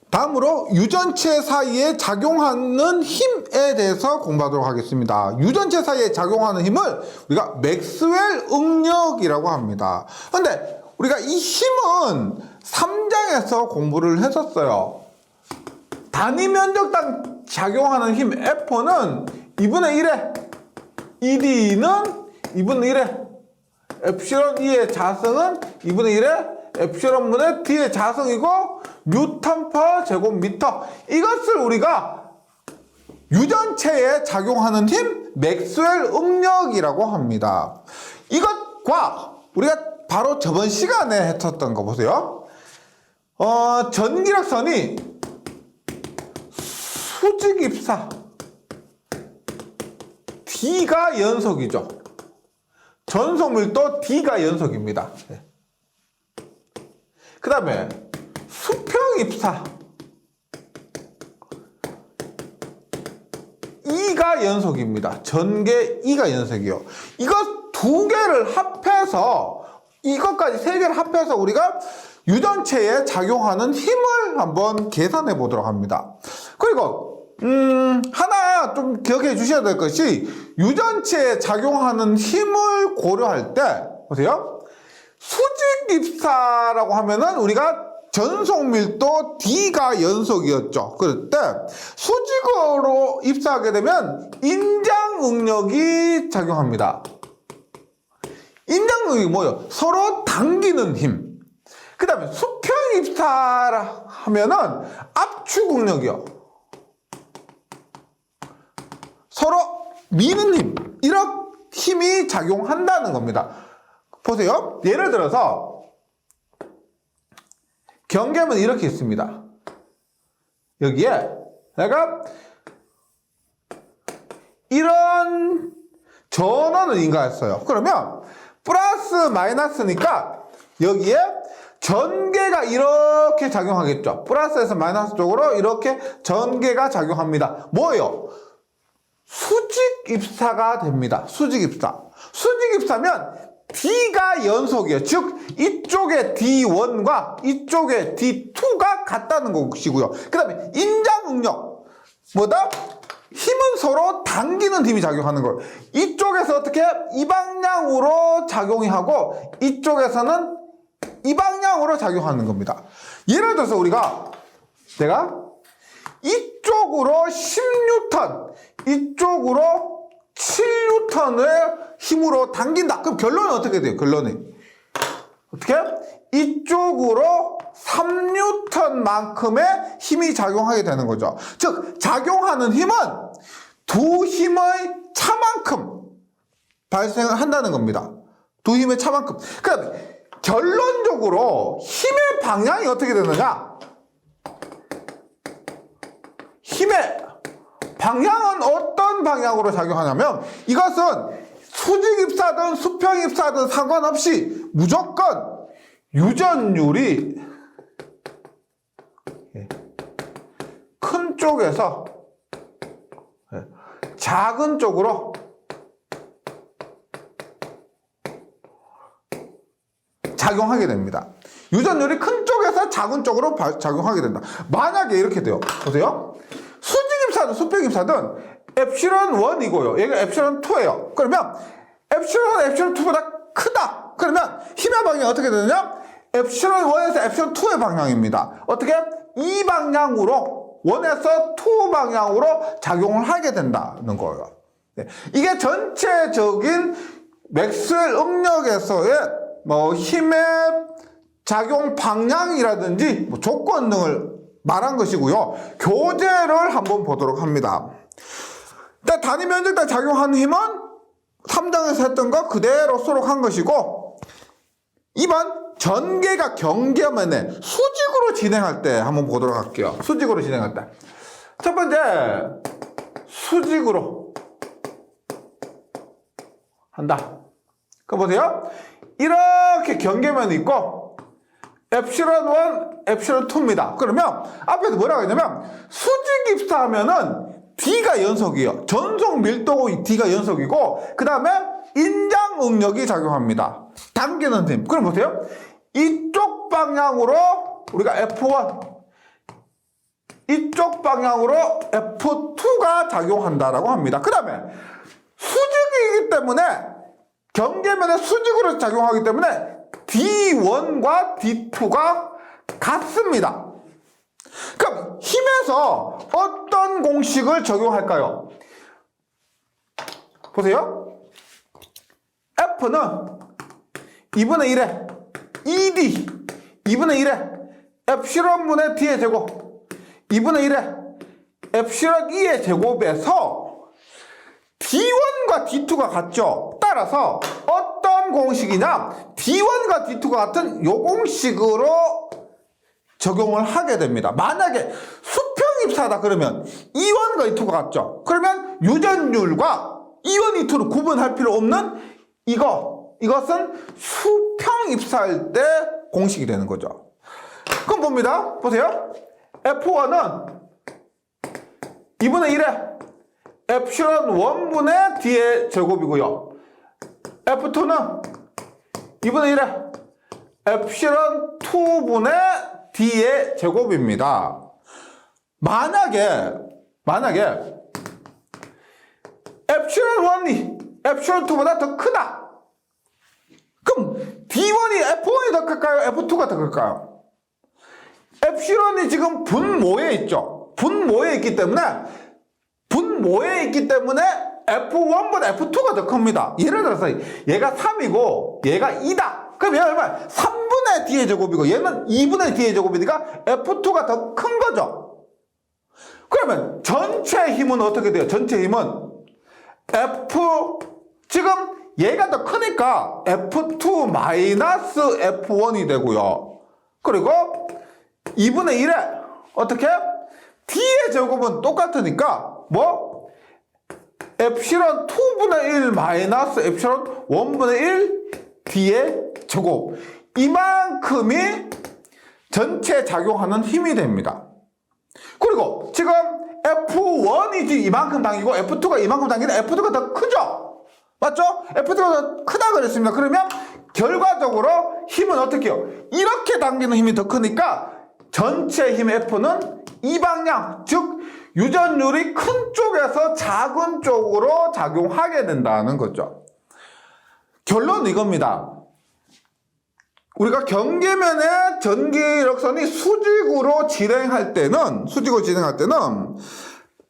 다음으로 유전체 사이에 작용하는 힘에 대해서 공부하도록 하겠습니다. 유전체 사이에 작용하는 힘을 우리가 맥스웰 응력이라고 합니다. 그런데 우리가 이 힘은 3장에서 공부를 했었어요. 단위 면적당 작용하는 힘 F는 2분의 1에 1E는 2분의 1에 엡실론 E의 자성은 2분의 1에 엡실론 분의 D의 자성이고 뉴턴 퍼 제곱미터. 이것을 우리가 유전체에 작용하는 힘 맥스웰 응력이라고 합니다. 이것과 우리가 바로 저번 시간에 했었던 거 보세요. 전기력선이 수직입사 D가 연속이죠. 전속밀도 D가 연속입니다. 그 다음에 수평입사 E가 연속입니다. 전개 E가 연속이요. 이것 두 개를 합해서 이것까지 세 개를 합해서 우리가 유전체에 작용하는 힘을 한번 계산해 보도록 합니다. 그리고 하나 좀 기억해 주셔야 될 것이 유전체에 작용하는 힘을 고려할 때 보세요. 수직입사라고 하면은 우리가 전속밀도 D가 연속이었죠. 그럴 때 수직으로 입사하게 되면 인장응력이 작용합니다. 인장응력이 뭐예요? 서로 당기는 힘. 그 다음에 수평입사라 하면은 압축응력이요. 서로 미는 힘. 이런 힘이 작용한다는 겁니다. 보세요. 예를 들어서 경계면 이렇게 있습니다. 여기에 내가 이런 전원을 인가했어요. 그러면 플러스 마이너스니까 여기에 전개가 이렇게 작용하겠죠. 플러스에서 마이너스 쪽으로 이렇게 전개가 작용합니다. 뭐예요? 수직입사가 됩니다. 수직입사. 수직입사면 D가 연속이에요. 즉 이쪽에 D1과 이쪽에 D2가 같다는 것이고요. 그 다음에 인장응력 뭐다? 힘은 서로 당기는 힘이 작용하는 거예요. 이쪽에서 어떻게 이 방향으로 작용이 하고 이쪽에서는 이 방향으로 작용하는 겁니다. 예를 들어서 내가 이쪽으로 10N 이쪽으로 7N의 힘으로 당긴다. 그럼 결론은 어떻게 돼요? 결론은 어떻게? 이쪽으로 3N만큼의 힘이 작용하게 되는 거죠. 즉 작용하는 힘은 두 힘의 차만큼 발생을 한다는 겁니다. 두 힘의 차만큼. 그럼 결론적으로 힘의 방향이 어떻게 되느냐? 힘의 방향은 어떤 방향으로 작용하냐면 이것은 수직입사든 수평입사든 상관없이 무조건 유전율이 큰 쪽에서 작은 쪽으로 작용하게 됩니다. 유전율이 큰 쪽에서 작은 쪽으로 작용하게 된다. 만약에 이렇게 돼요. 보세요. 수직입사든 수평입사든 엡실론 1이고요. 얘가 엡실론 2예요. 그러면 엡실론은 엡실론 2보다 크다. 그러면 힘의 방향이 어떻게 되느냐? 엡실론 1에서 엡실론 2의 방향입니다. 어떻게? 이 방향으로 1에서 2 방향으로 작용을 하게 된다는 거예요. 네. 이게 전체적인 맥스웰 응력에서의 힘의 작용 방향이라든지 조건 등을 말한 것이고요. 교재를 한번 보도록 합니다. 일단 단위 면적당 작용하는 힘은 3장에서 했던 거 그대로 수록한 것이고 2번 전개가 경계면에 수직으로 진행할 때 한번 보도록 할게요. 수직으로 진행할 때 첫 번째 수직으로 한다. 그 보세요. 이렇게 경계면이 있고 엡실론 1, 엡실론 2입니다. 그러면 앞에서 뭐라고 했냐면 수직입사하면은 D가 연속이에요. 전속 밀도고 D가 연속이고 그 다음에 인장 인장응력이 작용합니다. 당기는 힘. 그럼 보세요. 이쪽 방향으로 우리가 F1, 이쪽 방향으로 F2가 작용한다라고 합니다. 그 다음에 수직이기 때문에 경계면에 수직으로 작용하기 때문에 D1과 D2가 같습니다. 그럼 힘에서 어떤 공식을 적용할까요? 보세요. F는 2분의 1에 ED 2분의 1에 엡실론분의 D의 제곱 2분의 1에 엡실론 E의 제곱에서 D1과 D2가 같죠. 따라서 어떤 공식이냐, D1과 D2가 같은 요 공식으로 적용을 하게 됩니다. 만약에 수평입사다 그러면 E1과 E2가 같죠. 그러면 유전율과 E1, E2를 구분할 필요 없는 이것은 수평입사할 때 공식이 되는 거죠. 그럼 봅니다. 보세요. F1은 2분의 1에 엡실론 1분의 D의 제곱이고요. F2는 2분의 1에 엡실론 2분의 D의 제곱입니다. 만약에 엡실론 1이 엡실론 2보다 더 크다. 그럼 D1이 F1이 더 클까요? F2가 더 클까요? 엡실론이 지금 분모에 있죠. 분모에 있기 때문에 F1보다 F2가 더 큽니다. 예를 들어서 얘가 3이고 얘가 2다. 그럼 얘가 얼마야? 3분의 D의 제곱이고 얘는 2분의 D의 제곱이니까 F2가 더 큰 거죠. 그러면 전체 힘은 어떻게 돼요? 전체 힘은 지금 얘가 더 크니까 F2 마이너스 F1이 되고요. 그리고 2분의 1에 어떻게? D의 제곱은 똑같으니까 뭐? 엡실론 2분의 1 마이너스 엡실론 1분의 1 D의 제곱. 이만큼이 전체 작용하는 힘이 됩니다. 그리고 지금 F1이 이만큼 당기고 F2가 이만큼 당기는 F2가 더 크죠? 맞죠? F2가 더 크다 그랬습니다. 그러면 결과적으로 힘은 어떻게 해요? 이렇게 당기는 힘이 더 크니까 전체 힘 F는 이 방향, 즉 유전율이 큰 쪽에서 작은 쪽으로 작용하게 된다는 거죠. 결론은 이겁니다. 우리가 경계면의 전기력선이 수직으로 진행할 때는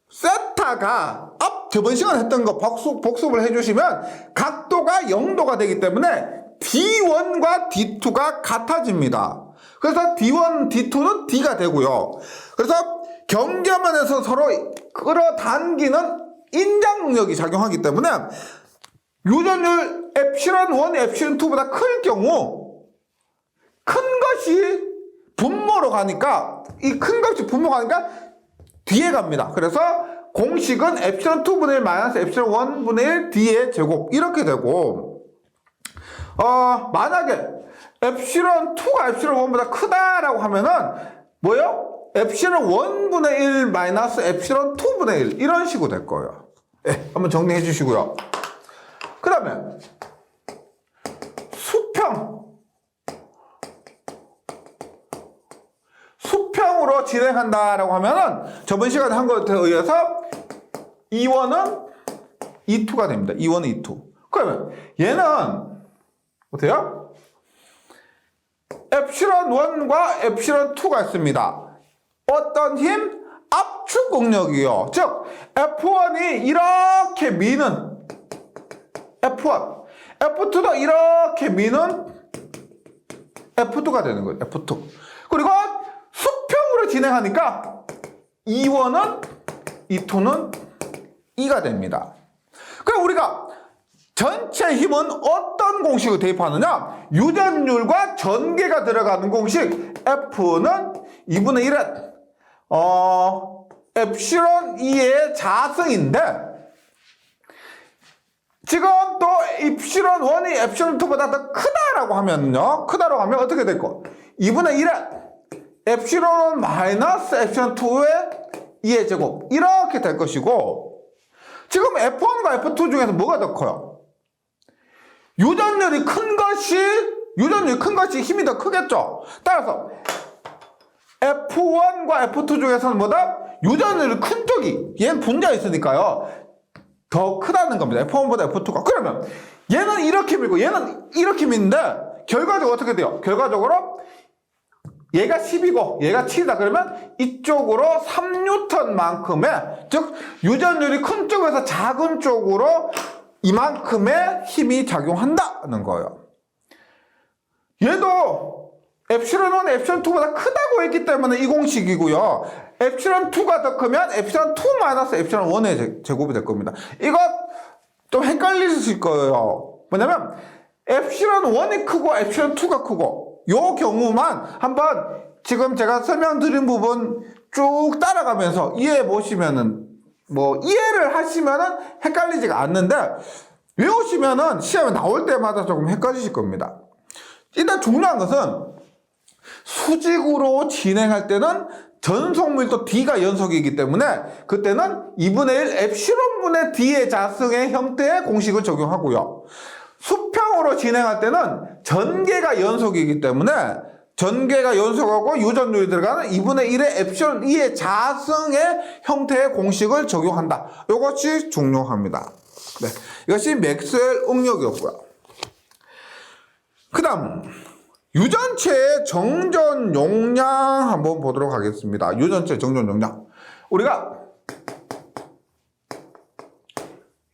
세타가 저번 시간에 했던 거 복습을 해주시면 각도가 0도가 되기 때문에 D1과 D2가 같아집니다. 그래서 D1, D2는 D가 되고요. 그래서 경계면에서 서로 끌어당기는 인장력이 작용하기 때문에 유전율 엡실론 1이 엡실론 2보다 클 경우 큰 것이 분모로 가니까 뒤에 갑니다. 그래서 공식은 엡실론 2분의 1 마이너스 엡실론 1분의 1 D의 제곱 이렇게 되고 만약에 엡실론 2가 엡실론 1보다 크다라고 하면은 뭐요? 엡실론 1분의 1 마이너스 엡실론 2분의 1 이런 식으로 될 거예요. 네, 한번 정리해 주시고요. 그 다음에 수평으로 진행한다라고 하면은 저번 시간에 한 것에 의해서 E1은 E2가 됩니다. E1은 E2. 그러면 얘는 어때요? 엡실론 1과 엡실론 2가 있습니다. 어떤 힘? 압축 응력이요. 즉 F1이 이렇게 미는 F1, F2도 이렇게 미는 F2가 되는 거예요. F2. 그리고 수평으로 진행하니까 E1은 E2는 E가 됩니다. 그럼 우리가 전체 힘은 어떤 공식을 대입하느냐? 유전율과 전개가 들어가는 공식 F는 2분의 1에 엡실론 E의 자승인데 지금 또 엡실론 1이 엡실론 2보다 더 크다라고 하면요. 크다라고 하면 어떻게 될 거? 2분의 1에 엡실론 마이너스 엡실론 2의 2의 제곱 이렇게 될 것이고 지금 F1과 F2 중에서 뭐가 더 커요? 유전율이 큰 것이 힘이 더 크겠죠. 따라서 F1과 F2 중에서는 뭐다? 유전율이 큰 쪽이, 얘는 분자가 있으니까요, 더 크다는 겁니다. F1보다 F2가. 그러면 얘는 이렇게 밀고 얘는 이렇게 미는데 결과적으로 어떻게 돼요? 결과적으로 얘가 10이고 얘가 7이다. 그러면 이쪽으로 3N만큼의, 즉 유전율이 큰 쪽에서 작은 쪽으로 이만큼의 힘이 작용한다는 거예요. 얘도 epsilon1, epsilon2보다 크다고 했기 때문에 이 공식이고요. epsilon2가 더 크면 epsilon2 마이너스 epsilon1의 제곱이 될 겁니다. 이거 좀 헷갈리실 거예요. 뭐냐면 epsilon1이 크고 epsilon2가 크고, 요 경우만 한번 지금 제가 설명드린 부분 쭉 따라가면서 이해해 보시면은, 뭐 이해를 하시면은 헷갈리지가 않는데 외우시면은 시험에 나올 때마다 조금 헷갈리실 겁니다. 일단 중요한 것은 수직으로 진행할 때는 전속밀도 D가 연속이기 때문에 그때는 2분의 1 epsilon분의 D의 자승의 형태의 공식을 적용하고요. 수평으로 진행할 때는 전개가 연속이기 때문에 전개가 연속하고 유전율이 들어가는 2분의 1의 epsilon 2의 자승의 형태의 공식을 적용한다. 이것이 중요합니다. 네, 이것이 맥스웰 응력이었고요. 그 다음 유전체의 정전 용량 한번 보도록 하겠습니다. 유전체 정전 용량. 우리가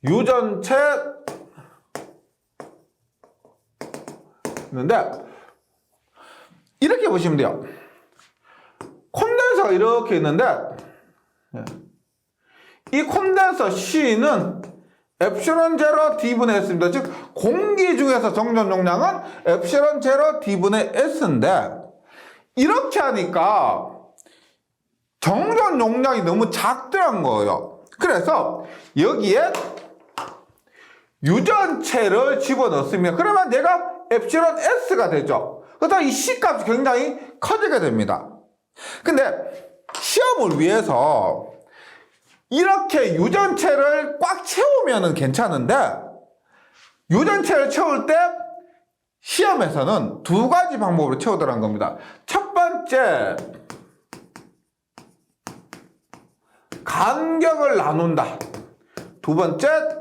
유전체 있는데 이렇게 보시면 돼요. 콘덴서가 이렇게 있는데 이 콘덴서 C는 epsilon 제로 D분의 S입니다. 즉 공기 중에서 정전 용량은 epsilon 제로 D분의 S인데 이렇게 하니까 정전 용량이 너무 작더란 거예요. 그래서 여기에 유전체를 집어넣습니다. 그러면 내가 epsilon S가 되죠. 그래서 이 C 값이 굉장히 커지게 됩니다. 근데 시험을 위해서 이렇게 유전체를 꽉 채우면 괜찮은데 유전체를 채울 때 시험에서는 두 가지 방법으로 채우더라는 겁니다. 첫 번째, 간격을 나눈다. 두 번째,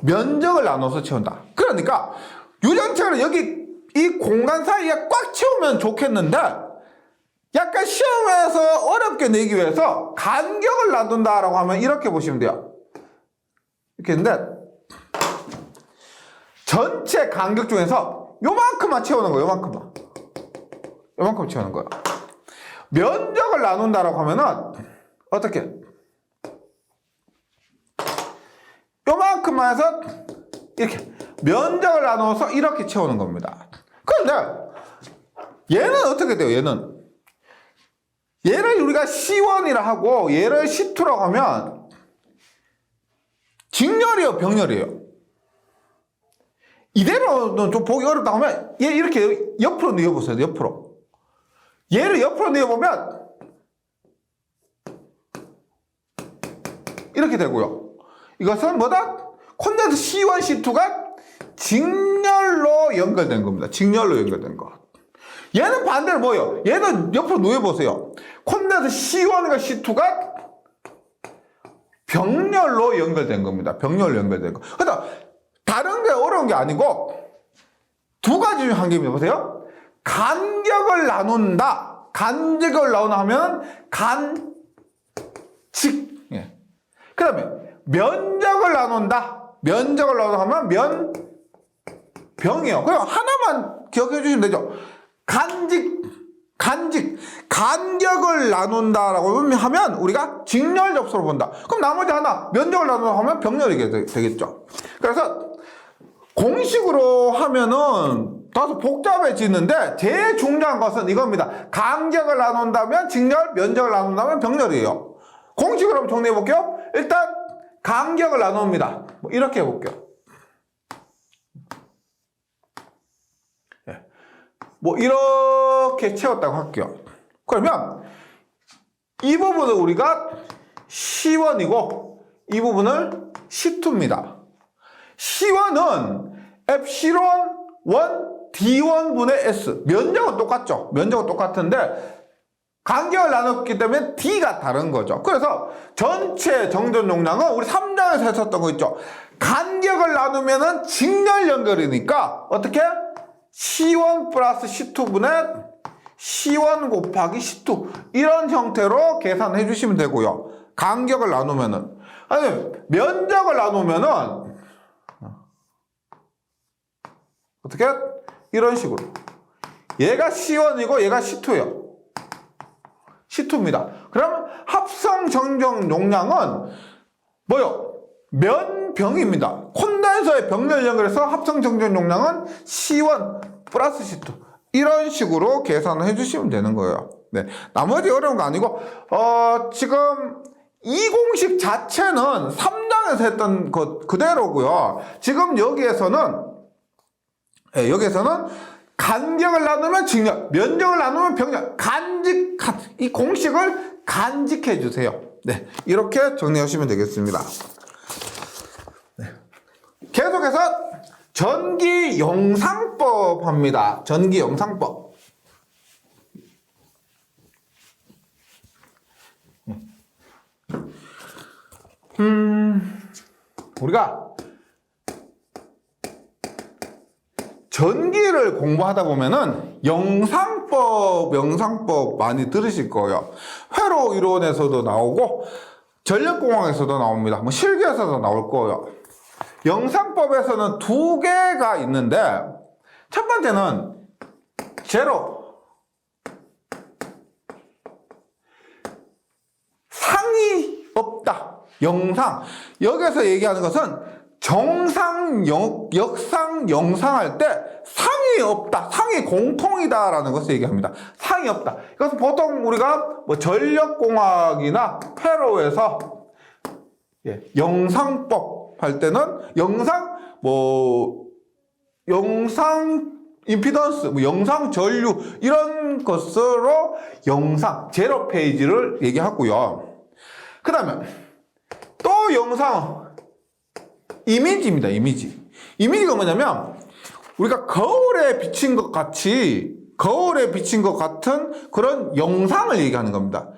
면적을 나눠서 채운다. 그러니까 유전체를 여기 이 공간 사이에 꽉 채우면 좋겠는데 약간 시험에서 어렵게 내기 위해서 간격을 나눈다라고 하면 이렇게 보시면 돼요. 이렇게 했는데 전체 간격 중에서 요만큼만 채우는 거예요. 요만큼 채우는 거예요. 면적을 나눈다라고 하면은 어떻게? 요만큼만 해서 이렇게 면적을 나눠서 이렇게 채우는 겁니다. 그런데 얘는 어떻게 돼요? 얘를 우리가 C1이라 하고 얘를 C2라고 하면 직렬이에요, 병렬이에요? 이대로는 좀 보기 어렵다 하면 얘 이렇게 옆으로 뉘어보세요. 옆으로. 얘를 옆으로 뉘어보면 이렇게 되고요. 이것은 뭐다? 콘덴서 C1, C2가 직렬로 연결된 겁니다. 직렬로 연결된 것. 얘는 반대로 뭐예요? 얘는 옆으로 누워보세요. 콘덴서 C1과 C2가 병렬로 연결된 겁니다. 병렬로 연결된 거. 그러니까 다른 게 어려운 게 아니고 두 가지 중에 한 개입니다. 보세요. 간격을 나눈다. 간격을 나누나 하면 간직. 예. 그 다음에 면적을 나눈다. 면적을 나누나 하면 면병이에요. 그럼 하나만 기억해 주시면 되죠. 간격을 나눈다라고 하면 우리가 직렬 접수로 본다. 그럼 나머지 하나 면적을 나눈다 하면 병렬이 되겠죠. 그래서 공식으로 하면은 다소 복잡해지는데 제일 중요한 것은 이겁니다. 간격을 나눈다면 직렬, 면적을 나눈다면 병렬이에요. 공식으로 한번 정리해 볼게요. 일단 간격을 나눕니다. 뭐 이렇게 해볼게요. 뭐 이렇게 채웠다고 할게요. 그러면 이 부분은 우리가 C1이고 이 부분을 C2입니다. C1은 epsilon 1 D1분의 S. 면적은 똑같죠. 면적은 똑같은데 간격을 나눴기 때문에 D가 다른 거죠. 그래서 전체 정전 용량은 우리 3장에서 했었던 거 있죠. 간격을 나누면은 직렬 연결이니까 어떻게? C1 플러스 C2분의 C1 곱하기 C2 이런 형태로 계산해 주시면 되고요. 간격을 나누면은 아니 면적을 나누면은 어떻게? 이런 식으로 얘가 C1이고 얘가 C2예요. C2입니다. 그럼 합성 정전 용량은 뭐요? 면병입니다. 콘덴서의 병렬 연결해서 합성 정전 용량은 C1 플러스 C2 이런 식으로 계산을 해주시면 되는 거예요. 네, 나머지 어려운 거 아니고 지금 이 공식 자체는 3장에서 했던 것 그대로고요. 지금 여기에서는 간격을 나누면 직렬, 면적을 나누면 병렬, 이 공식을 간직해 주세요. 네, 이렇게 정리하시면 되겠습니다. 네. 계속해서 전기 영상법 합니다. 전기 영상법. 우리가 전기를 공부하다 보면은 영상법 많이 들으실 거예요. 회로 이론에서도 나오고 전력공학에서도 나옵니다. 뭐 실기에서도 나올 거예요. 영상법에서는 두 개가 있는데 첫 번째는 제로 상이 없다. 영상 여기서 얘기하는 것은 정상, 역상, 영상할 때 상이 없다, 상이 공통이다라는 것을 얘기합니다. 상이 없다. 이것은 보통 우리가 뭐 전력공학이나 회로에서 영상법 할 때는 영상 임피던스, 영상 전류 이런 것으로 영상 제로 페이지를 얘기하고요. 그 다음에 또 영상 이미지입니다. 이미지가 뭐냐면 우리가 거울에 비친 것 같은 그런 영상을 얘기하는 겁니다.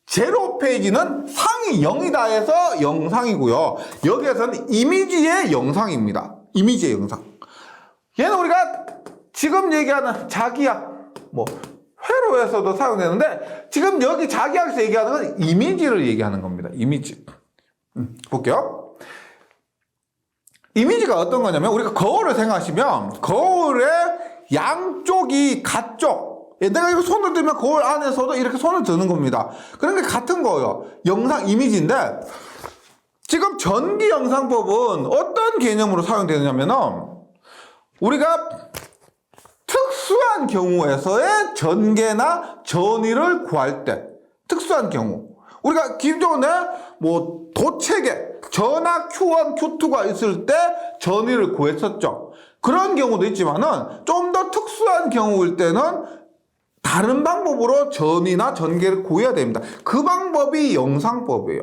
제로 페이지는 상이 0이다 해서 영상이고요. 여기에서는 이미지의 영상입니다. 이미지의 영상. 얘는 우리가 지금 얘기하는 자기약, 회로에서도 사용되는데 지금 여기 자기약에서 얘기하는 건 이미지를 얘기하는 겁니다. 이미지. 볼게요. 이미지가 어떤 거냐면 우리가 거울을 생각하시면 거울의 양쪽이 같죠. 내가 이거 손을 들면 거울 안에서도 이렇게 손을 드는 겁니다. 그런 게 같은 거예요. 영상 이미지인데 지금 전기 영상법은 어떤 개념으로 사용되느냐면 우리가 특수한 경우에서의 전개나 전위를 구할 때 특수한 경우 우리가 기존에 도체계 전하 Q1, Q2가 있을 때 전위를 구했었죠. 그런 경우도 있지만은 좀 더 특수한 경우일 때는 다른 방법으로 전위나 전개를 구해야 됩니다. 그 방법이 영상법이에요.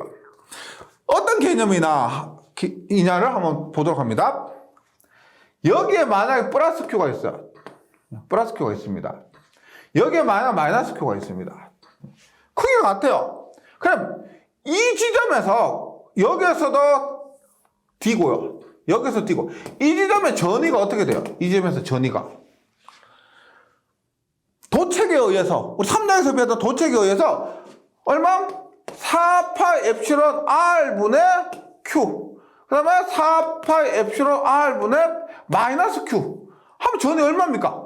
어떤 개념이냐를 한번 보도록 합니다. 여기에 만약에 플러스 Q가 있어요. 플러스 Q가 있습니다. 여기에 만약 마이너스 Q가 있습니다. 크기가 같아요. 그럼 이 지점에서 여기에서도 D고요. 여기서 D고 이 지점의 전위가 어떻게 돼요? 이 지점에서 전위가 도책에 의해서 우리 3장에서 배웠던 도책에 의해서 얼마? 4파이 엡실론 R분의 Q 그 다음에 4파이 엡실론 R분의 마이너스 Q 하면 전위 얼마입니까?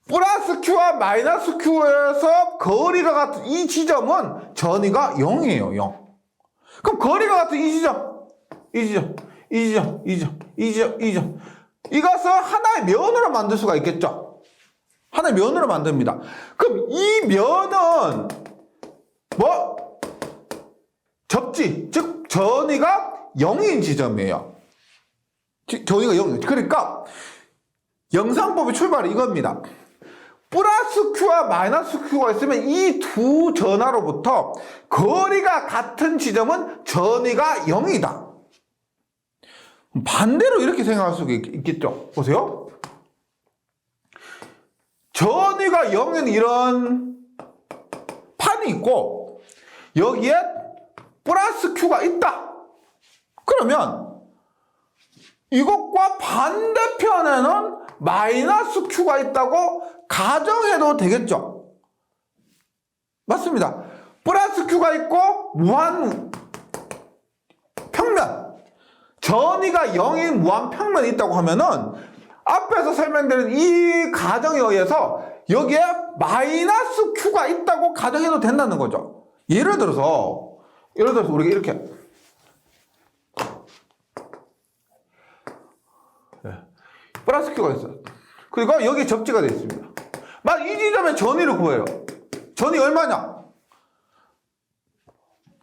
플러스 Q와 마이너스 Q에서 거리가 같은 이 지점은 전위가 0이에요. 0. 그럼 거리가 같은 이 지점 이것을 하나의 면으로 만들 수가 있겠죠. 하나의 면으로 만듭니다. 그럼 이 면은 접지, 즉 전위가 0인 지점이에요. 전위가 0. 그러니까 영상법의 출발이 이겁니다. 플러스 Q와 마이너스 Q가 있으면 이 두 전하로부터 거리가 같은 지점은 전위가 0이다. 반대로 이렇게 생각할 수 있겠죠. 보세요. 전위가 0인 이런 판이 있고 여기에 플러스 Q가 있다. 그러면 이것과 반대편에는 마이너스 Q가 있다고 가정해도 되겠죠. 맞습니다. 플러스 Q가 있고 무한 평면, 전위가 0인 무한 평면이 있다고 하면은 앞에서 설명드린 이 가정에 의해서 여기에 마이너스 Q가 있다고 가정해도 된다는 거죠. 예를 들어서 우리가 이렇게 플러스 Q가 있어요. 그리고 여기 접지가 되어 있습니다. 만 이 지점의 전위를 구해요. 전위 얼마냐?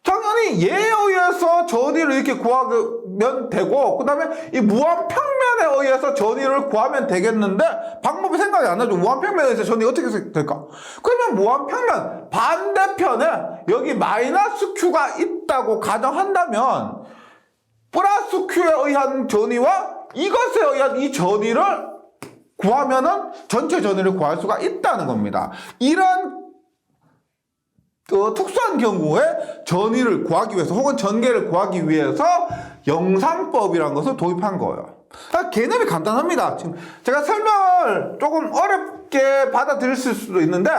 당연히 얘에 의해서 전위를 이렇게 구하면 되고, 그 다음에 이 무한평면에 의해서 전위를 구하면 되겠는데, 방법이 생각이 안 나죠. 무한평면에 의해서 전위가 어떻게 될까? 그러면 무한평면 반대편에 여기 마이너스 Q가 있다고 가정한다면, 플러스 Q에 의한 전위와 이것에 의한 이 전위를 구하면은 전체 전위를 구할 수가 있다는 겁니다. 이런 특수한 경우에 전위를 구하기 위해서 혹은 전개를 구하기 위해서 영상법이라는 것을 도입한 거예요. 개념이 간단합니다. 지금 제가 설명을 조금 어렵게 받아들일 수도 있는데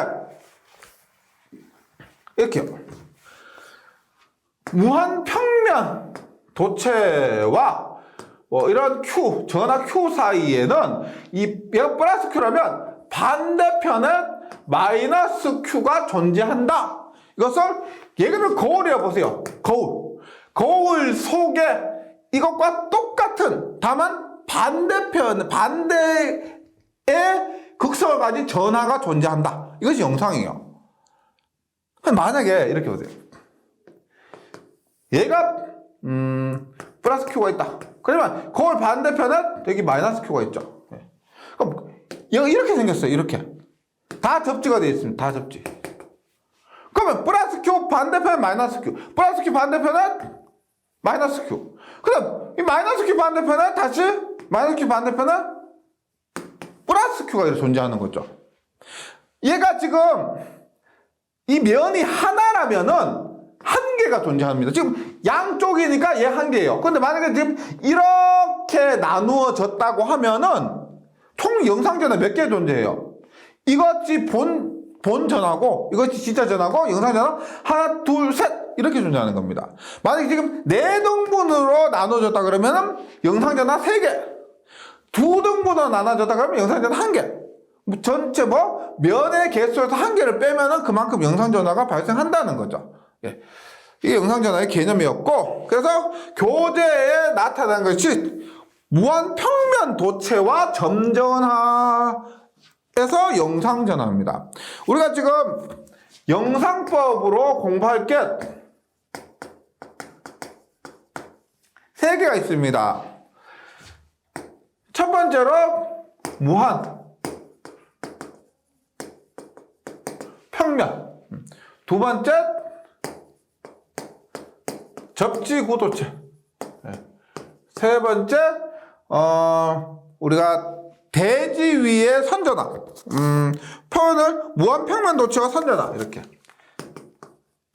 이렇게요. 무한평면 도체와 이런 Q, 전하 Q 사이에는 이 플러스 Q라면 반대편에 마이너스 Q가 존재한다. 이것을 예를 거울이라 보세요. 거울 속에 이것과 똑같은 다만 반대의 극성을 가진 전하가 존재한다. 이것이 영상이에요. 만약에 이렇게 보세요. 얘가 플러스 Q가 있다. 그러면 거울 반대편에 여기 마이너스 Q가 있죠. 그럼 이렇게 생겼어요. 이렇게 다 접지가 되어 있습니다. 다 접지. 그러면 플러스 Q 반대편 마이너스 Q, 플러스 Q 반대편은 마이너스 Q. 그럼 이 마이너스 Q 반대편은 다시 마이너스 Q 반대편은 플러스 Q가 이렇게 존재하는 거죠. 얘가 지금 이 면이 하나라면은 한 개가 존재합니다. 지금 양쪽이니까 얘 한 개예요. 근데 만약에 지금 이렇게 나누어졌다고 하면은 총 영상전화 몇 개 존재해요? 이것이 본 전하고 이것이 진짜 전하고 영상 전화 하나, 둘, 셋 이렇게 존재하는 겁니다. 만약에 지금 4등분으로 나눠졌다 그러면은 영상 전화 3개, 2등분으로 나눠졌다 그러면 영상 전화 1개. 전체 면의 개수에서 1개를 빼면은 그만큼 영상 전화가 발생한다는 거죠. 예. 이게 영상전화의 개념이었고, 그래서 교재에 나타난 것이 무한평면 도체와 점전하에서 영상전화입니다. 우리가 지금 영상법으로 공부할 게 3개가 있습니다. 첫 번째로 무한평면, 두 번째 접지구도체. 세 번째, 우리가 대지 위의 선전화. 표현을 무한평면 도체와 선전화. 이렇게.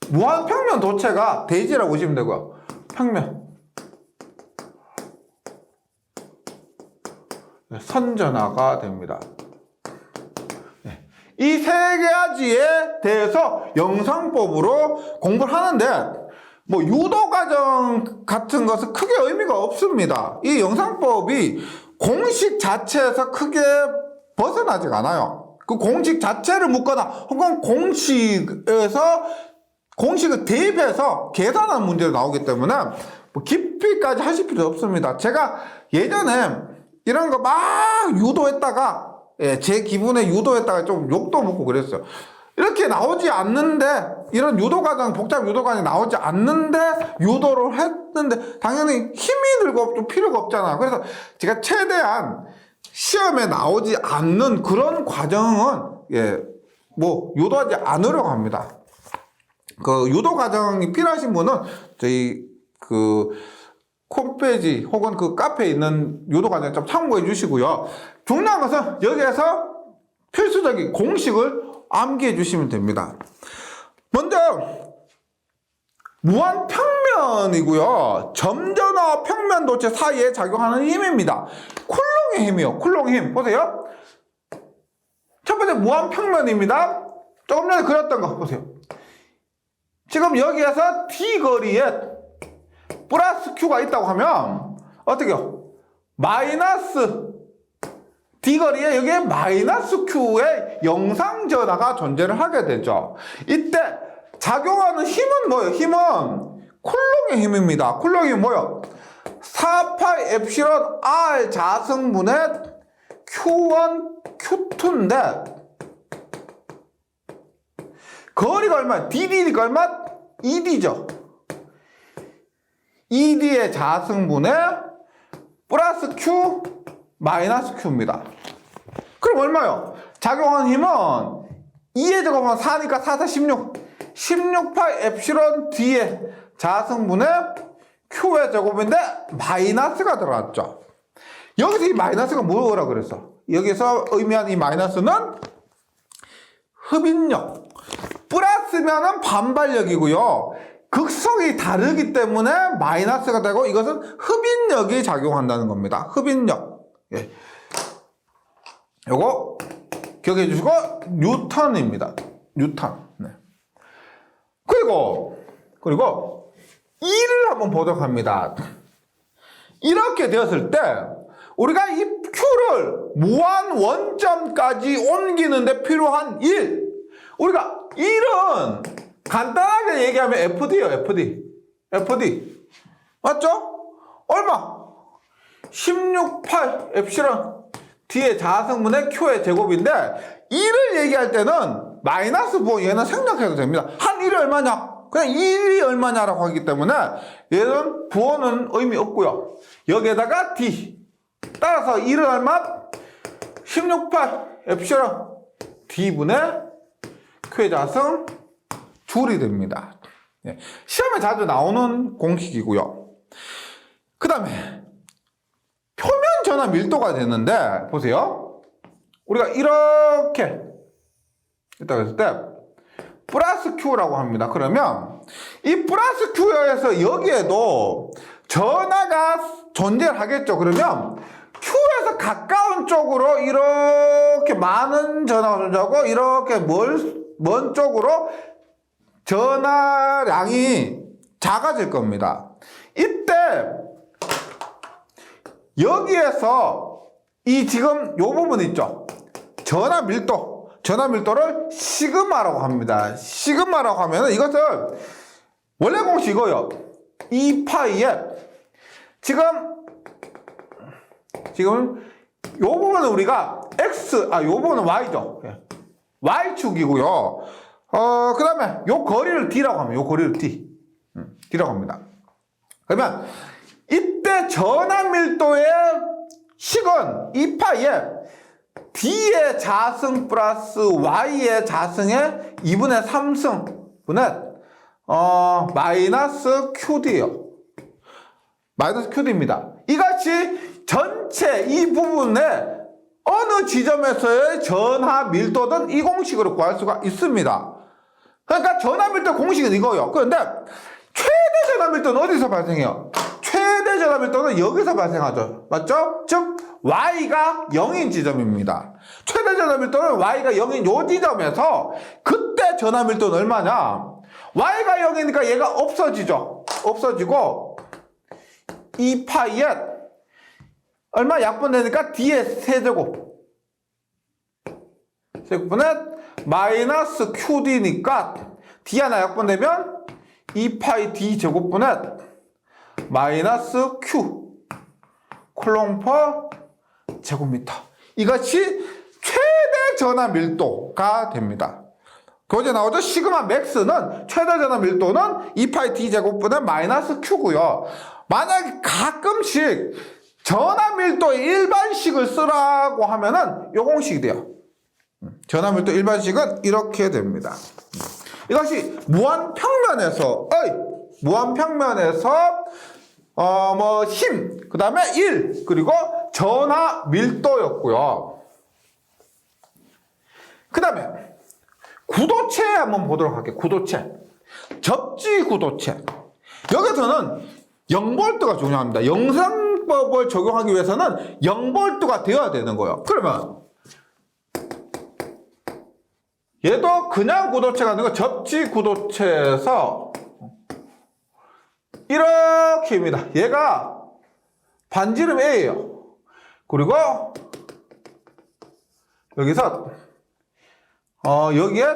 무한평면 도체가 대지라고 보시면 되고요. 평면. 선전화가 됩니다. 이 세 가지에 대해서 영상법으로 공부를 하는데, 유도과정 같은 것은 크게 의미가 없습니다. 이 영상법이 공식 자체에서 크게 벗어나지가 않아요. 그 공식 자체를 묻거나 혹은 공식을 대입해서 계산하는 문제로 나오기 때문에 깊이까지 하실 필요 없습니다. 제가 예전에 이런 거 막 유도했다가 제 기분에 유도했다가 좀 욕도 먹고 그랬어요. 이렇게 나오지 않는데, 이런 유도과정, 복잡 유도과정이 나오지 않는데, 유도를 했는데, 당연히 힘이 들고 좀 필요가 없잖아. 그래서 제가 최대한 시험에 나오지 않는 그런 과정은 뭐 유도하지 않으려고 합니다. 그 유도 과정이 필요하신 분은 저희 그 홈페이지 혹은 그 카페에 있는 유도 과정 좀 참고해 주시고요. 중요한 것은 여기에서 필수적인 공식을 암기해 주시면 됩니다. 먼저 무한평면이고요. 점전화 평면 도체 사이에 작용하는 힘입니다. 쿨롱의 힘이요. 쿨롱의 힘. 보세요. 첫 번째 무한평면입니다. 조금 전에 그렸던 거 보세요. 지금 여기에서 D 거리에 플러스 Q가 있다고 하면 어떻게요? 마이너스 D 거리에 여기에 마이너스 Q의 영상 전하가 존재를 하게 되죠. 이때 작용하는 힘은 뭐예요? 힘은 쿨롱의 힘입니다. 쿨롱이 뭐예요? 4파이 엡실론 R 자승분의 Q1, Q2인데 거리가 얼마야? DD가 얼마? ED죠. ED의 자승분의 플러스 Q 마이너스 Q입니다. 그럼 얼마요? 작용하는 힘은 2의 제곱하면 4니까 4, 4, 16 16파이 엡실론 D의 자승분의 Q의 제곱인데 마이너스가 들어갔죠. 여기서 이 마이너스가 뭐라 그랬어? 여기서 의미한 이 마이너스는 흡인력. 플러스면은 반발력이고요. 극성이 다르기 때문에 마이너스가 되고 이것은 흡인력이 작용한다는 겁니다. 흡인력. 예. 요거 기억해 주시고 뉴턴입니다. 뉴턴. 네. 그리고 2를 한번 보도록 합니다. 이렇게 되었을 때 우리가 이 Q를 무한 원점까지 옮기는데 필요한 1. 우리가 1은 간단하게 얘기하면 FD예요. FD. 맞죠? 얼마? 16파이 엡실론 D의 자승분의 Q의 제곱인데 1을 얘기할 때는 마이너스 부호 얘는 생략해도 됩니다. 한 1이 얼마냐? 그냥 1이 얼마냐라고 하기 때문에 얘는 부호는 의미 없고요. 여기에다가 D. 따라서 1은 얼마? 16파이 엡실론 D분의 Q의 자승 줄이 됩니다. 시험에 자주 나오는 공식이고요. 그 다음에 표면 전화 밀도가 되는데 보세요. 우리가 이렇게 있다고 했을 때 플러스 Q라고 합니다. 그러면 이 플러스 Q에서 여기에도 전하가 존재를 하겠죠. 그러면 Q에서 가까운 쪽으로 이렇게 많은 전하가 존재하고 이렇게 먼 쪽으로 전하량이 작아질 겁니다. 이때 여기에서 이 지금 요 부분 있죠. 전하 밀도를 시그마라고 합니다. 시그마라고 하면 이것은 원래 공식 이거요. 2파이에 지금 요 부분은 우리가 요 부분은 Y죠. Y축이고요. 그 다음에 요 거리를 D라고 합니다. 요 거리를 D라고 합니다. 그러면 이때 전하 밀도의 식은 2파이에 D의 자승 플러스 Y의 자승의 2분의 3승분의 마이너스 QD예요. 마이너스 QD입니다. 이같이 전체 이 부분에 어느 지점에서의 전하 밀도든 이 공식으로 구할 수가 있습니다. 그러니까 전하 밀도 공식은 이거예요. 그런데 최대 전하 밀도는 어디서 발생해요? 최대 전하 밀도는 여기서 발생하죠. 맞죠? 즉 Y가 0인 지점입니다. 최대 전하 밀도는 Y가 0인 요 지점에서 그때 전하 밀도는 얼마냐? Y가 0이니까 얘가 없어지죠. 없어지고 2파이에 얼마 약분되니까 D의 세제곱 세제곱분의 마이너스 QD니까 D 하나 약분되면 2파이 D 제곱분의 마이너스 Q 쿨롱 퍼 제곱미터. 이것이 최대 전하 밀도가 됩니다. 교재 나오죠? 시그마 맥스는 최대 전하 밀도는 2파이 D 제곱분의 마이너스 Q고요. 만약에 가끔씩 전압밀도의 일반식을 쓰라고 하면은 요 공식이 돼요. 전압밀도 일반식은 이렇게 됩니다. 이것이 무한평면에서 힘, 그 다음에 1, 그리고 전압밀도였고요. 그 다음에 구도체 한번 보도록 할게요. 구도체. 접지 구도체. 여기서는 0V가 중요합니다. 영상법을 적용하기 위해서는 0V가 되어야 되는 거예요. 그러면 얘도 그냥 구도체가 아니고 접지 구도체에서 이렇게입니다. 얘가 반지름 A예요. 그리고 여기서 여기에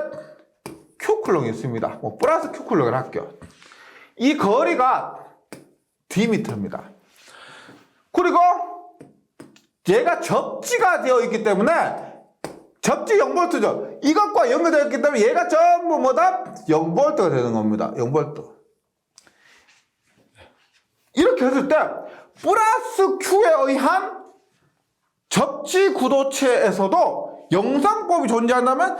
Q쿨롱이 있습니다. 뭐 플러스 Q쿨롱을 할게요. 이 거리가 D미터입니다. 그리고 얘가 접지가 되어 있기 때문에 접지 0V죠. 이것과 연결되어 있기 때문에 얘가 전부 뭐다? 0V가 되는 겁니다. 0V. 이렇게 했을 때 플러스 Q에 의한 접지 구도체에서도 영상법이 존재한다면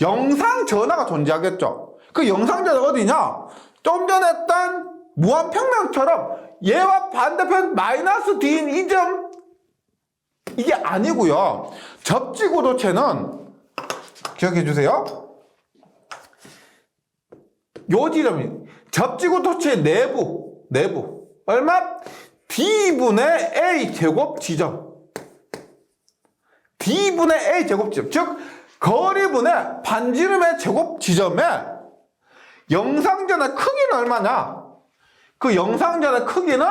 영상 전하가 존재하겠죠. 그 영상 전하가 어디냐? 좀 전에 했던 무한평면처럼 얘와 반대편 마이너스 D인 이 점, 이게 아니고요. 접지 구도체는 기억해 주세요. 요 지점이 접지 구도체의 내부 얼마? D분의 A 제곱 지점. D분의 A 제곱 지점. 즉 거리분의 반지름의 제곱 지점에 영상전의 크기는 얼마냐? 그 영상전의 크기는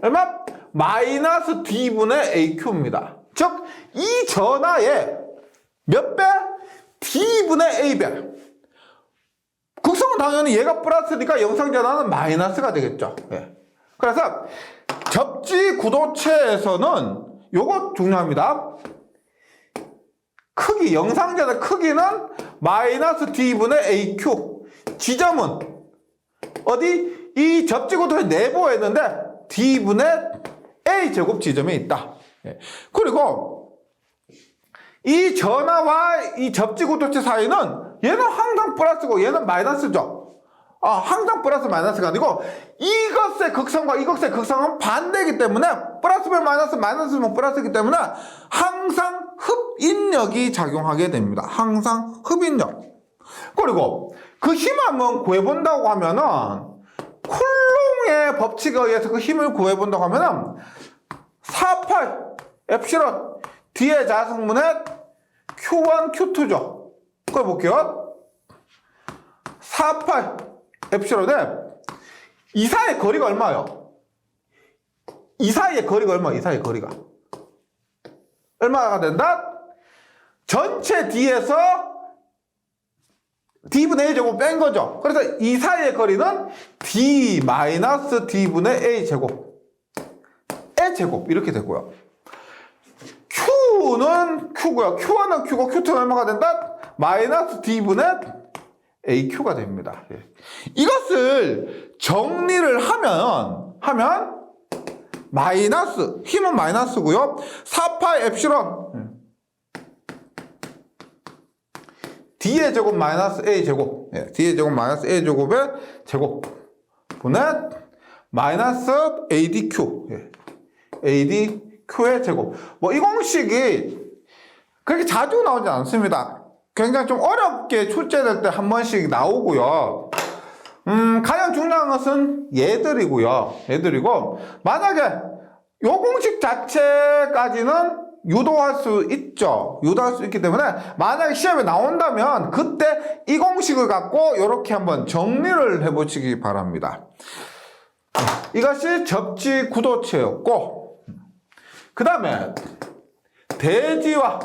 얼마? 마이너스 D분의 AQ입니다. 즉 이 전하의 몇 배? D분의 A배. 극성은 당연히 얘가 플러스니까 영상전하는 마이너스가 되겠죠. 예. 그래서 접지 구도체에서는 요거 중요합니다. 크기, 영상전의 크기는 마이너스 D분의 AQ. 지점은 어디? 이 접지 구도체 내부에 있는데 D분의 A 제곱 지점에 있다. 예. 그리고 이 전하와 이 접지 구도체 사이는 얘는 항상 플러스고 얘는 마이너스죠. 항상 플러스 마이너스가 아니고 이것의 극성과 이것의 극성은 반대이기 때문에 플러스면 마이너스, 마이너스면 플러스이기 때문에 항상 흡인력이 작용하게 됩니다. 항상 흡인력. 그리고 그 힘 한번 구해본다고 하면은 쿨롱의 법칙에 의해서 그 힘을 구해본다고 하면은 4,8 엡실론 뒤에 자성분의 Q1, Q2죠. 그걸 볼게요. 4,8 엡실론에 이 사이의 거리가 얼마예요? 이 사이의 거리가 얼마예요? 이 사이의 거리가 얼마가 된다? 전체 D에서 D분의 A 제곱 뺀 거죠. 그래서 이 사이의 거리는 D-D분의 A 제곱 A 제곱 이렇게 되고요. Q는 Q고요. Q1은 Q고 Q2는 얼마가 된다? 마이너스 D분의 AQ가 됩니다. 예. 이것을 정리를 하면 마이너스, 힘은 마이너스고요. 4,8 엡실론 D의 제곱 마이너스 A 제곱, 예. D의 제곱 마이너스 A 제곱의 제곱 분의 마이너스 ADQ, 예. ADQ의 제곱. 뭐 이 공식이 그렇게 자주 나오지 않습니다. 굉장히 좀 어렵게 출제될 때 한 번씩 나오고요. 가장 중요한 것은 얘들이고, 만약에 요 공식 자체까지는 유도할 수 있죠. 유도할 수 있기 때문에 만약에 시험에 나온다면 그때 이 공식을 갖고 이렇게 한번 정리를 해보시기 바랍니다. 이것이 접지 구도체였고, 그 다음에 대지와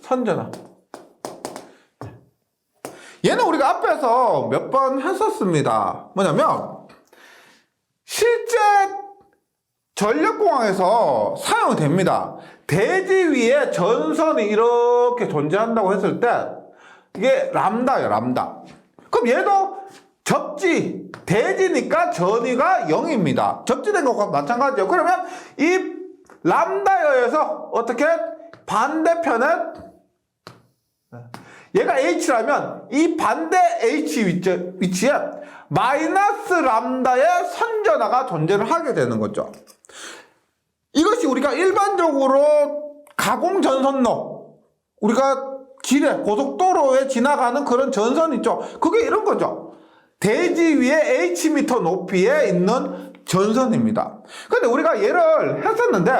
선전화. 얘는 우리가 앞에서 몇 번 했었습니다. 뭐냐면 실제 전력공학에서 사용됩니다. 대지 위에 전선이 이렇게 존재한다고 했을 때 이게 람다예요, 람다. 그럼 얘도 접지, 대지니까 전위가 0입니다. 접지된 것과 마찬가지죠. 그러면 이 람다에 의해서 어떻게 반대편에 얘가 H라면 이 반대 H 위치에 마이너스 람다의 선전하가 존재를 하게 되는 거죠. 이것이 우리가 일반적으로 가공전선로, 우리가 길에 고속도로에 지나가는 그런 전선 있죠. 그게 이런 거죠. 대지 위에 H미터 높이에 있는 전선입니다. 근데 우리가 얘를 했었는데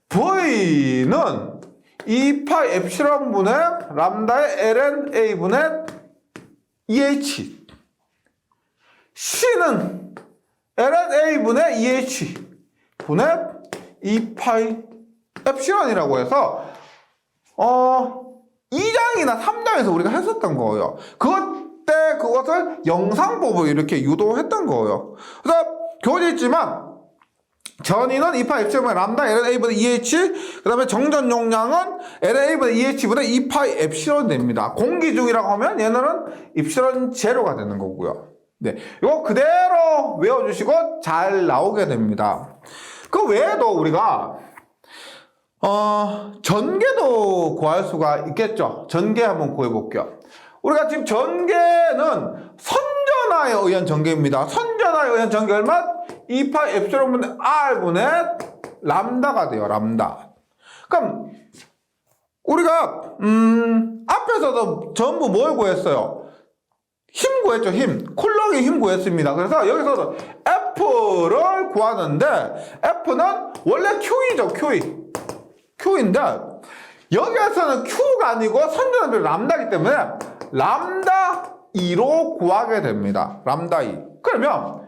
V는 2파이 엡실론 분의 람다의 ln a 분의 EH, C는 ln a 분의 EH 분의 2파이 엡실론이라고 해서 2장이나 3장에서 우리가 했었던 거예요. 그때 그것을 영상법으로 이렇게 유도했던 거예요. 그래서 교재 있지만 전위는 2파이 엡실론 람다 ln a분의 EH, 그 다음에 정전 용량은 ln a분의 EH분의 2파이 엡실론 됩니다. 공기 중이라고 하면 얘는 입실론 제로가 되는 거고요. 네, 이거 그대로 외워주시고 잘 나오게 됩니다. 그 외에도 우리가 전개도 구할 수가 있겠죠. 전개 한번 구해볼게요. 우리가 지금 전개는 선전하에 의한 전개입니다. 선전하에 의한 전개 얼마? 2파이 엡실론 분의 R분의 람다가 돼요. 람다. 그럼 우리가 앞에서도 전부 뭘 구했어요? 힘 구했죠. 힘. 쿨럭의 힘 구했습니다. 그래서 여기서도 F를 구하는데 F는 원래 Q이죠. Q인데 여기에서는 Q가 아니고 선전하면 람다이기 때문에 람다 2로 구하게 됩니다. 람다 2. 그러면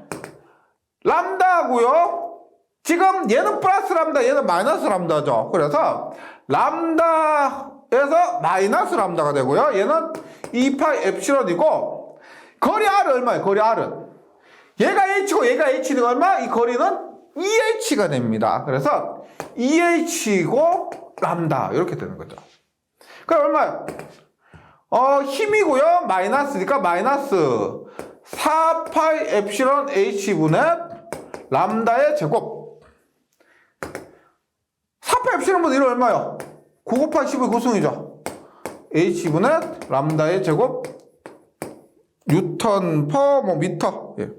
람다고요. 지금 얘는 플러스 람다, 얘는 마이너스 람다죠. 그래서 람다에서 마이너스 람다가 되고요. 얘는 2파이 엡실론이고 거리 R은 얼마예요? 거리 R은 얘가 H고 얘가 H는 얼마? 이 거리는 EH가 됩니다. 그래서 EH고 람다 이렇게 되는 거죠. 그럼 얼마예요? 힘이고요. 마이너스니까 마이너스 4파이 엡실론 H분의 람다의 제곱. 4파이 엡실론 분의 1은 얼마요? 9 곱하기 10의 구승이죠. H분의 람다의 제곱 뉴턴 퍼 미터. 예.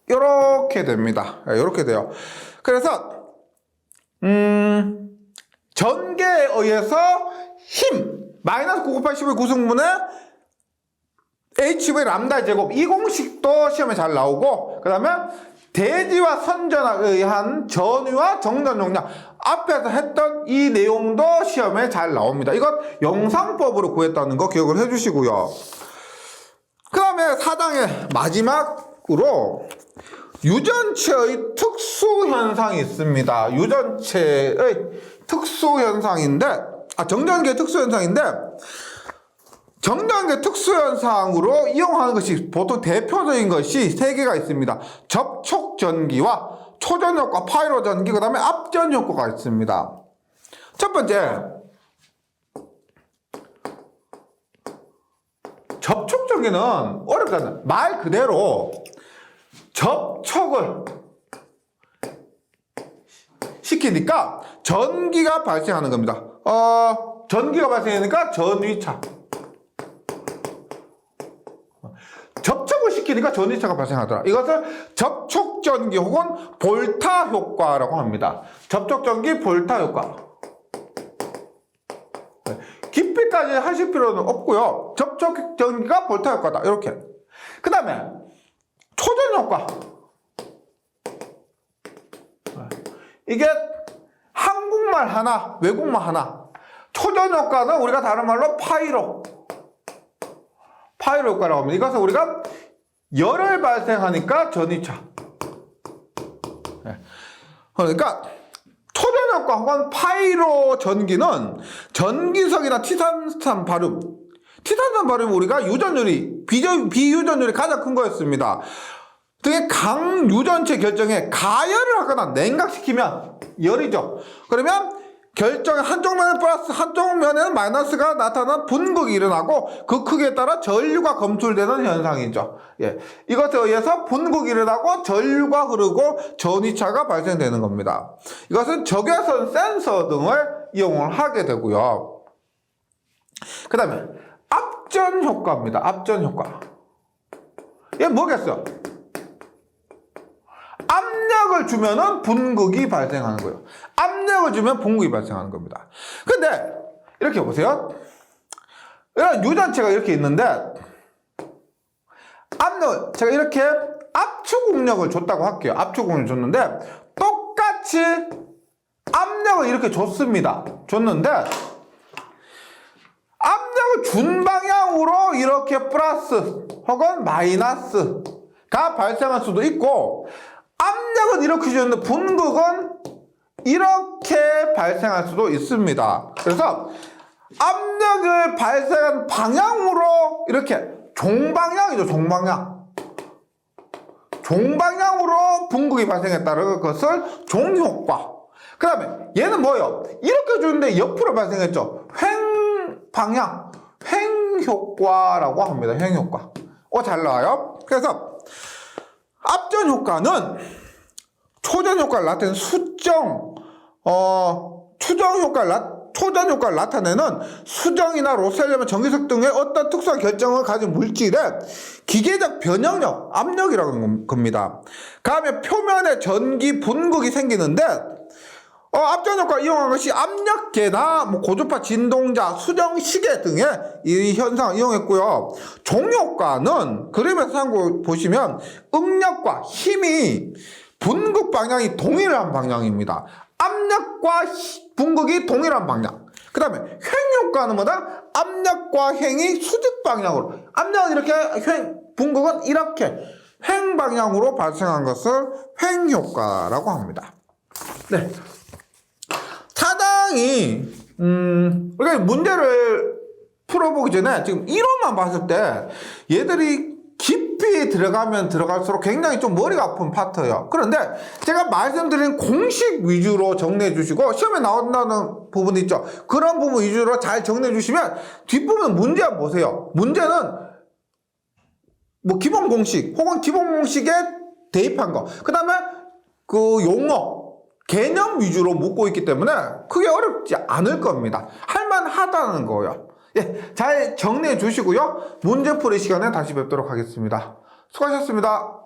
이렇게 됩니다. 이렇게 돼요. 그래서 전개에 의해서 힘 마이너스 9 곱하기 10의 구승분의 H분의 람다 제곱, 이 공식도 시험에 잘 나오고, 그 다음에 대지와 선전에 의한 전위와 정전 용량, 앞에서 했던 이 내용도 시험에 잘 나옵니다. 이건 영상법으로 구했다는 거 기억을 해주시고요. 그 다음에 4장의 마지막으로 유전체의 특수현상이 있습니다. 유전체의 특수현상인데, 정전기의 특수현상인데, 정전기의 특수현상으로 이용하는 것이 보통 대표적인 것이 3개가 있습니다. 접촉전기와 초전효과, 파이로전기, 그 다음에 압전효과가 있습니다. 첫 번째, 접촉전기는 어렵잖아요. 말 그대로 접촉을 시키니까 전기가 발생하는 겁니다. 전기가 발생하니까 전위차. 접촉을 시키니까 전위차가 발생하더라. 이것을 접촉전기 혹은 볼타 효과라고 합니다. 접촉전기 볼타 효과. 깊이까지 하실 필요는 없고요. 접촉전기가 볼타 효과다. 이렇게. 그 다음에 초전 효과. 이게 한국말 하나, 외국말 하나. 초전 효과는 우리가 다른 말로 파이로 효과라고 합니다. 이것은 우리가 열을 발생하니까 전위차. 그러니까 초전 효과 혹은 파이로 전기는 전기석이나 티탄산 발음. 티탄산 발음은 우리가 유전율이, 비유전율이 가장 큰 거였습니다. 등의 강유전체 결정에 가열을 하거나 냉각시키면 열이죠. 그러면 결정의 한쪽 면에 플러스 한쪽 면에는 마이너스가 나타나는 분극이 일어나고 그 크기에 따라 전류가 검출되는 현상이죠. 예. 이것에 의해서 분극이 일어나고 전류가 흐르고 전위차가 발생되는 겁니다. 이것은 적외선 센서 등을 이용을 하게 되고요. 그 다음에 압전 효과입니다. 압전 효과. 이게 뭐겠어요? 압력을 주면은 분극이 발생하는 거예요. 압력을 주면 분극이 발생하는 겁니다. 근데 이렇게 보세요. 이런 유전체가 이렇게 있는데 제가 이렇게 압축응력을 줬다고 할게요. 압축응력을 줬는데 똑같이 압력을 이렇게 줬습니다. 줬는데 압력을 준 방향으로 이렇게 플러스 혹은 마이너스가 발생할 수도 있고 압력은 이렇게 주는데 분극은 이렇게 발생할 수도 있습니다. 그래서 압력을 발생한 방향으로 이렇게 종방향이죠. 종방향으로 분극이 발생했다는 것을 종효과. 그 다음에 얘는 뭐예요? 이렇게 주는데 옆으로 발생했죠. 횡방향, 횡효과라고 합니다. 횡효과. 잘 나와요. 그래서 압전 효과는 초전 효과를 나타내는 초전 효과를 나타내는 수정이나 로셀륨, 전기석 등의 어떤 특수한 결정을 가진 물질의 기계적 변형력, 압력이라는 겁니다. 다음에 표면에 전기 분극이 생기는데 압전 효과 이용한 것이 압력계나 고주파 진동자, 수정 시계 등의 이 현상을 이용했고요. 종효과는 그림에서 참고 보시면 응력과 힘이 분극 방향이 동일한 방향입니다. 압력과 분극이 동일한 방향. 그 다음에 횡효과는 뭐다? 압력과 횡이 수직 방향으로. 압력은 이렇게, 분극은 이렇게 횡 방향으로 발생한 것을 횡효과라고 합니다. 네. 상당히 우리가 문제를 풀어보기 전에 지금 이론만 봤을 때 얘들이 깊이 들어가면 들어갈수록 굉장히 좀 머리가 아픈 파트예요. 그런데 제가 말씀드린 공식 위주로 정리해 주시고 시험에 나온다는 부분 있죠. 그런 부분 위주로 잘 정리해 주시면 뒷부분 문제 한번 보세요. 문제는 기본 공식 혹은 기본 공식에 대입한 거, 그 다음에 그 용어 개념 위주로 묻고 있기 때문에 크게 어렵지 않을 겁니다. 할만하다는 거예요. 예, 잘 정리해 주시고요. 문제풀이 시간에 다시 뵙도록 하겠습니다. 수고하셨습니다.